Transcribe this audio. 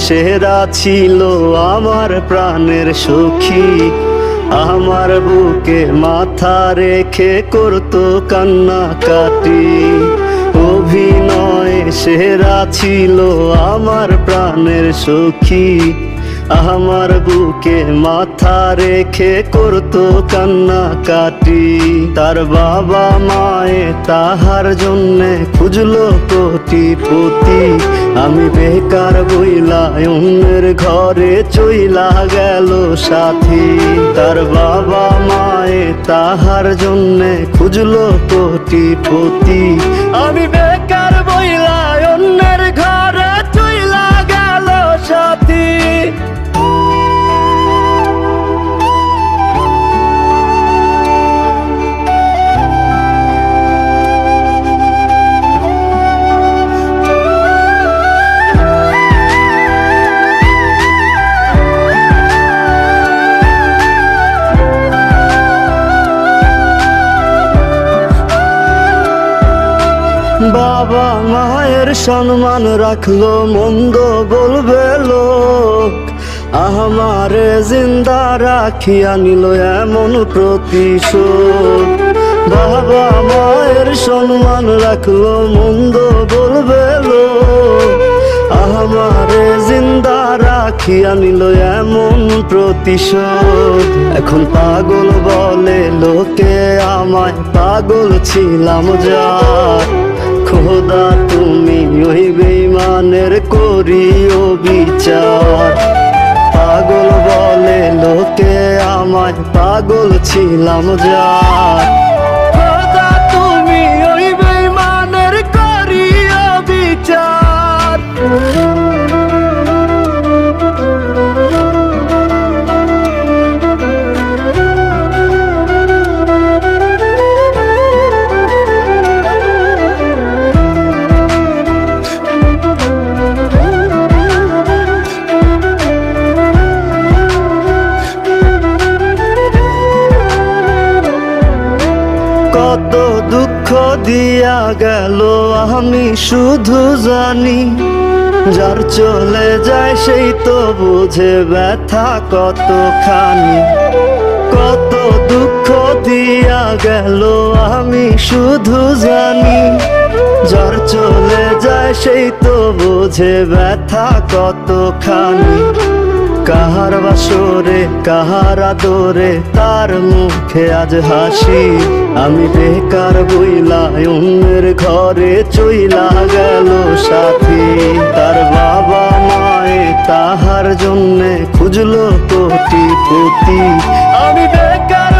সেরা ছিল আমার প্রাণের সখী, আমার বুকে মাথা রেখে করতো কান্নাকাটি। অভিনয়ে সেরা ছিল আমার প্রাণের সখী, আমার বুকে মাথা রেখে করতো কান্নাকাটি। তার বাবা মায়ে তাহার জন্যে খুঁজলো কোটিপতি, আমি বেকার বইলা অন্যের ঘরে চইলা গেল সাথী। তার বাবা মায়ে তাহার জন্যে খুঁজলো কোটিপতি, আমি বেকার বইলা অন্যের ঘরে চইলা গেল সাথী। বাবা মায়ের সম্মান রাখলো, মন্দ বলবে লোক, আমারে জিন্দা রাখিয়া নিল এমন প্রতিশোধ। বাবা মায়ের সম্মান রাখলো, মন্দ বলবে লোক, আমারে জিন্দা রাখিয়া নিল এমন প্রতিশোধ। এখন পাগল বলে লোকে আমায়, পাগল ছিলাম যার। খোদা তুমি ওই বেঈমানের করিও বিচার। পাগল বলে লোকে আমায়, পাগল ছিলাম যার। খোদা তুমি ওই বেঈমানের করিও বিচার। কত দুঃখ দিয়া গেল আমি শুধু জানি, যার চলে যায় সেই তো বুঝে ব্যথা কতখানি। কত দুঃখ দিয়া গেল আমি শুধু জানি, যার চলে যায় সেই তো বুঝে ব্যথা কতখানি। কাহার বাসরে কাহার আদরে তার মুখে আজ হাসি, আমি বেকার বইলা অন্যের ঘরে চইলা গেল সাথী। তার বাবা মায়ে তাহার জন্যে খুঁজলো কোটিপতি, আমি বেকার